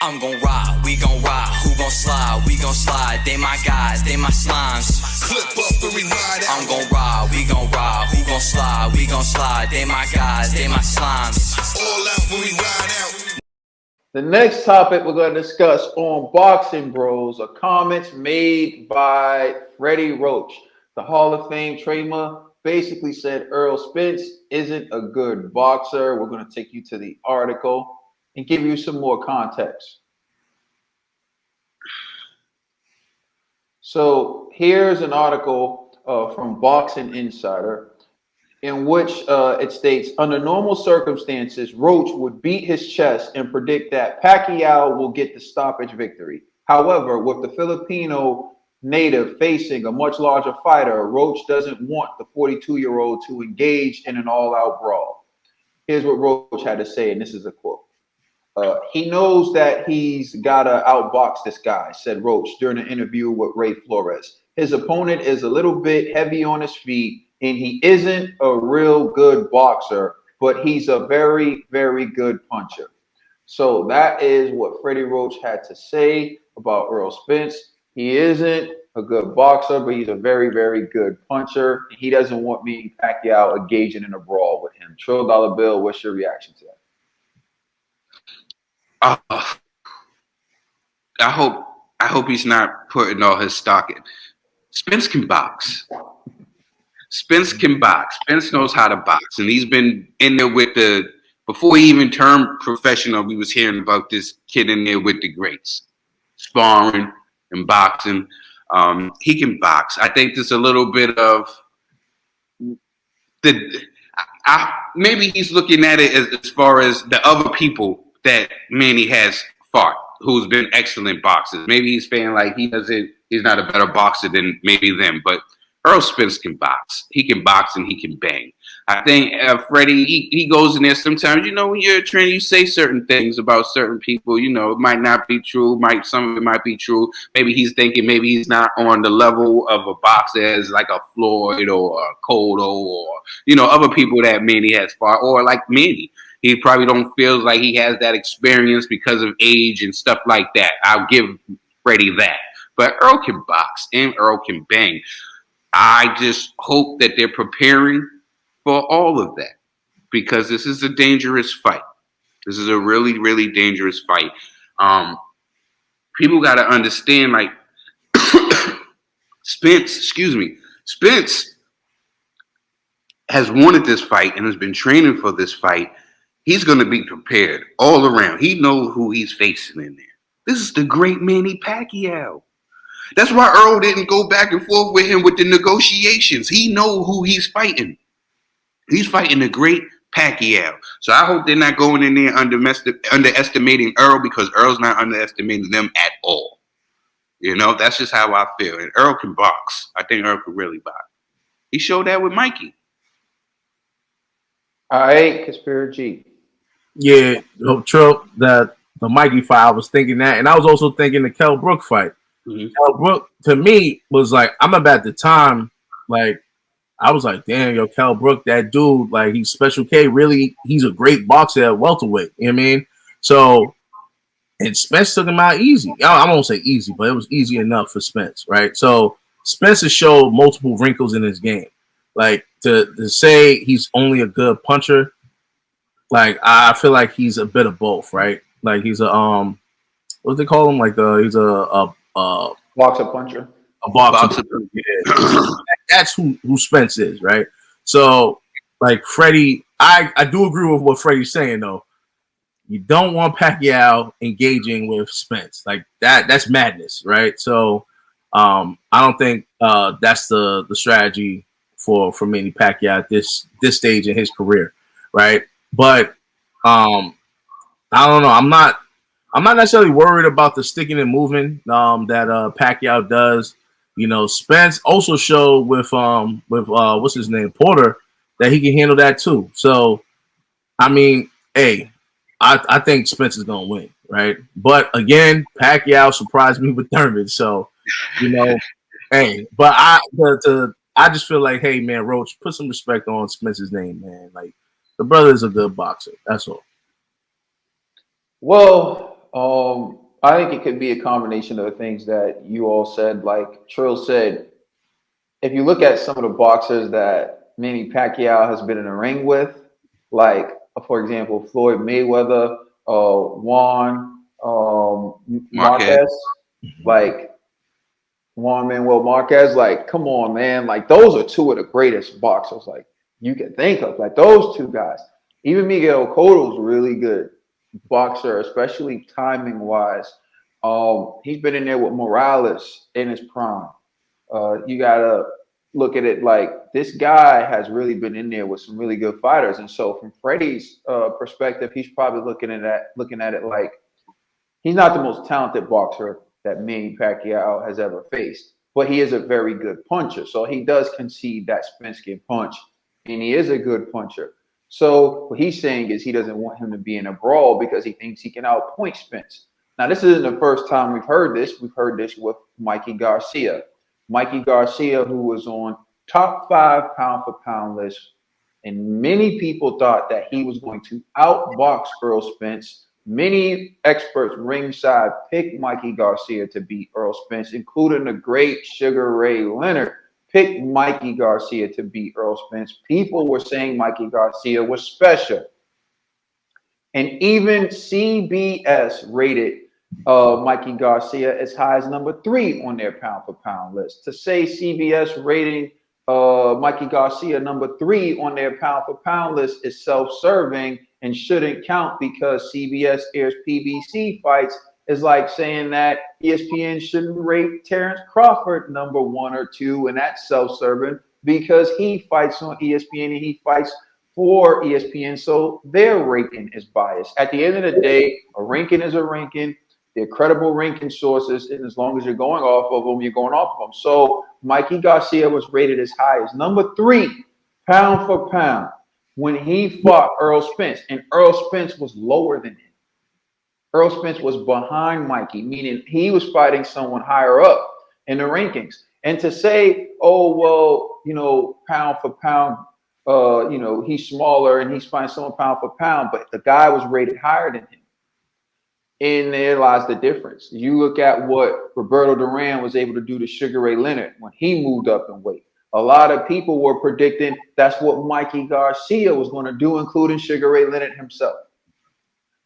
I'm gon' ride, we gon' ride, who gon' slide, we gon' slide, they my guys, they my slimes. Clip up the ride out. I'm gon' ride, we gon' ride, who gon' slide, we gon' slide, they my guys, they my slimes. All out when we ride out. The next topic we're going to discuss on Boxing Bros are comments made by Freddie Roach. The Hall of Fame trainer basically said Errol Spence isn't a good boxer. We're going to take you to the article and give you some more context. So here's an article from Boxing Insider in which it states, under normal circumstances, Roach would beat his chest and predict that Pacquiao will get the stoppage victory. However, with the Filipino native facing a much larger fighter, Roach doesn't want the 42-year-old to engage in an all-out brawl. Here's what Roach had to say, and this is a quote. He knows that he's got to outbox this guy, said Roach during an interview with Ray Flores. His opponent is a little bit heavy on his feet, and he isn't a real good boxer, but he's a very, very good puncher. So that is what Freddie Roach had to say about Errol Spence. He isn't a good boxer, but he's a very, very good puncher. He doesn't want me, Pacquiao, engaging in a brawl with him. Trill Dollar Bill, what's your reaction to that? I hope he's not putting all his stock in. Spence can box. Spence can box. Spence knows how to box, and he's been in there with before he even turned professional. We was hearing about this kid in there with the greats, sparring and boxing. He can box. I think there's a little bit of maybe he's looking at it as far as the other people that Manny has fought, who's been excellent boxers. Maybe he's feeling like he's not a better boxer than maybe them, but Errol Spence can box. He can box and he can bang. I think Freddie, he goes in there sometimes, when you're a trainer, you say certain things about certain people, it might not be true, some of it might be true. Maybe he's thinking maybe he's not on the level of a boxer as like a Floyd or a Cotto or, other people that Manny has fought, or like Manny. He probably don't feel like he has that experience because of age and stuff like that. I'll give Freddie that. But Earl can box and Earl can bang. I just hope that they're preparing for all of that, because this is a dangerous fight. This is a really, really dangerous fight. People got to understand, like, Spence has wanted this fight and has been training for this fight. He's going to be prepared all around. He knows who he's facing in there. This is the great Manny Pacquiao. That's why Earl didn't go back and forth with him with the negotiations. He knows who he's fighting. He's fighting the great Pacquiao. So I hope they're not going in there underestimating Earl, because Earl's not underestimating them at all. That's just how I feel. And Earl can box. I think Earl can really box. He showed that with Mikey. All right, Conspiracy. Yeah, Trill, the Mikey fight, I was thinking that. And I was also thinking the Kell Brook fight. Mm-hmm. Kell Brook, to me, was like, I remember at the time, like, I was like, damn, Kell Brook, that dude, like, he's Special K. Really, he's a great boxer at welterweight. You know what I mean? So, and Spence took him out easy. I won't say easy, but it was easy enough for Spence, right? So, Spence has showed multiple wrinkles in his game. Like, to say he's only a good puncher, like, I feel like he's a bit of both, right? Like, he's a, what do they call him? Like, he's a boxer puncher. A boxer. Yeah. That's who Spence is, right? So, like, Freddie, I do agree with what Freddie's saying, though. You don't want Pacquiao engaging with Spence. Like, that's madness, right? So, I don't think that's the strategy for Manny Pacquiao at this stage in his career, right? But I don't know. I'm not necessarily worried about the sticking and moving that Pacquiao does. Spence also showed with what's his name, Porter, that he can handle that too. So, I mean, hey, I think Spence is gonna win, right? But again, Pacquiao surprised me with Thurman, so hey. But I just feel like, hey, man, Roach, put some respect on Spence's name, man. Like, the brother is a good boxer. That's all. Well, I think it could be a combination of the things that you all said. Like Trill said, if you look at some of the boxers that Manny Pacquiao has been in a ring with, like for example, Floyd Mayweather, Juan Marquez. Marquez, like Juan Manuel Marquez, like come on, man, like those are two of the greatest boxers like you can think of, like those two guys. Even Miguel Cotto's really good boxer, especially timing wise. He's been in there with Morales in his prime. You gotta look at it like this guy has really been in there with some really good fighters, and so from Freddie's perspective, he's probably looking at it like he's not the most talented boxer that Manny Pacquiao has ever faced, but he is a very good puncher. So he does concede that Spence can punch, and he is a good puncher. So what he's saying is he doesn't want him to be in a brawl because he thinks he can outpoint Spence. Now, this isn't the first time we've heard this. We've heard this with Mikey Garcia. Mikey Garcia, who was on top 5 pound for pound list, and many people thought that he was going to outbox Errol Spence. Many experts ringside picked Mikey Garcia to beat Errol Spence, including the great Sugar Ray Leonard picked Mikey Garcia to beat Errol Spence. People were saying Mikey Garcia was special. And even CBS rated Mikey Garcia as high as number 3 on their pound for pound list. To say CBS rating Mikey Garcia number 3 on their pound for pound list is self-serving and shouldn't count because CBS airs PBC fights is like saying that ESPN shouldn't rate Terrence Crawford number 1 or 2, and that's self-serving because he fights on ESPN and he fights for ESPN, so their ranking is biased. At the end of the day, a ranking is a ranking. They're credible ranking sources, and as long as you're going off of them, you're going off of them. So Mikey Garcia was rated as high as number 3 pound for pound when he fought Errol Spence, and Errol Spence was lower than him. Errol Spence was behind Mikey, meaning he was fighting someone higher up in the rankings. And to say, oh, well, you know, pound for pound, you know, he's smaller and he's fighting someone pound for pound, but the guy was rated higher than him. And there lies the difference. You look at what Roberto Duran was able to do to Sugar Ray Leonard when he moved up in weight. A lot of people were predicting that's what Mikey Garcia was going to do, including Sugar Ray Leonard himself.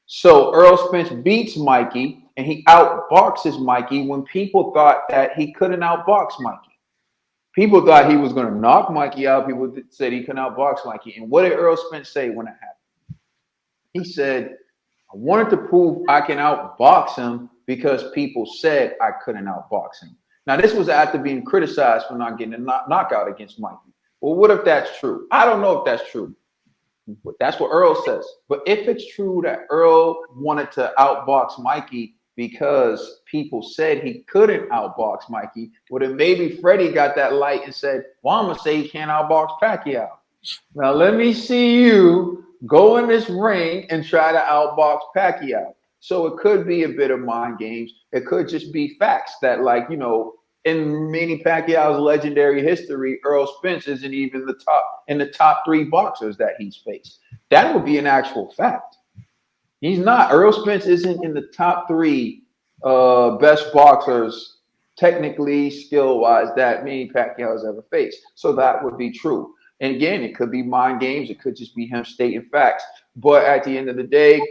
So Errol Spence beats Mikey, and he outboxes Mikey when people thought that he couldn't outbox Mikey. People thought he was going to knock Mikey out. People said he couldn't outbox Mikey. And what did Errol Spence say when it happened? He said, I wanted to prove I can outbox him because people said I couldn't outbox him. Now, this was after being criticized for not getting a knockout against Mikey. Well, what if that's true? I don't know if that's true, but that's what Earl says. But if it's true that Earl wanted to outbox Mikey because people said he couldn't outbox Mikey, well, then maybe Freddie got that light and said, well, I'm going to say he can't outbox Pacquiao. Now, let me see you go in this ring and try to outbox Pacquiao. So it could be a bit of mind games. It could just be facts that, like, you know, in Manny Pacquiao's legendary history, Errol Spence isn't even in the top 3 boxers that he's faced. That would be an actual fact. He's not. Errol Spence isn't in the top 3 best boxers, technically, skill-wise, that Manny Pacquiao has ever faced. So that would be true. And again, it could be mind games. It could just be him stating facts. But at the end of the day,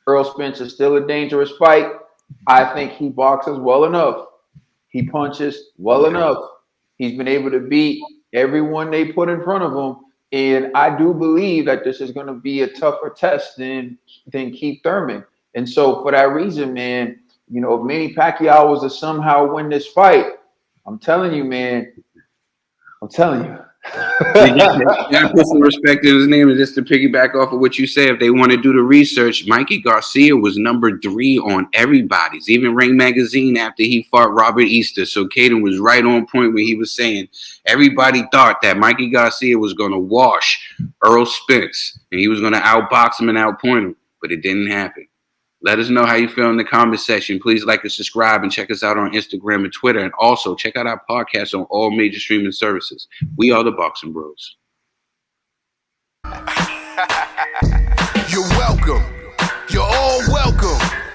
Errol Spence is still a dangerous fight. I think he boxes well enough. He punches well enough. He's been able to beat everyone they put in front of him. And I do believe that this is going to be a tougher test than Keith Thurman. And so for that reason, man, you know, if Manny Pacquiao was to somehow win this fight, I'm telling you, man, I'm telling you. Yeah, put some respect in his name, and just to piggyback off of what you say, if they want to do the research, Mikey Garcia was number 3 on everybody's, even Ring Magazine after he fought Robert Easter. So Caden was right on point when he was saying everybody thought that Mikey Garcia was going to wash Errol Spence and he was going to outbox him and outpoint him, but it didn't happen. Let us know how you feel in the comment section. Please like and subscribe and check us out on Instagram and Twitter. And also check out our podcast on all major streaming services. We are the Boxing Bros. You're welcome. You're all welcome.